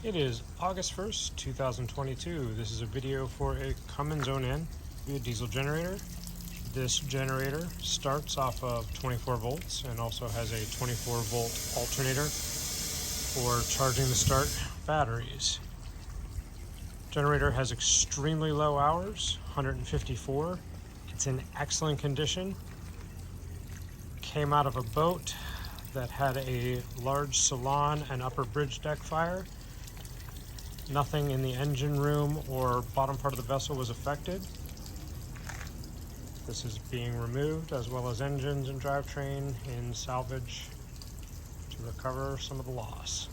It is August 1st, 2022. This is a video for a Cummins Onan diesel generator. This generator starts off of 24 volts and also has a 24 volt alternator for charging the start batteries. Generator has extremely low hours, 154. It's in excellent condition. Came out of a boat that had a large salon and upper bridge deck fire. Nothing in the engine room or bottom part of the vessel was affected. This is being removed, as well as engines and drivetrain in salvage to recover some of the loss.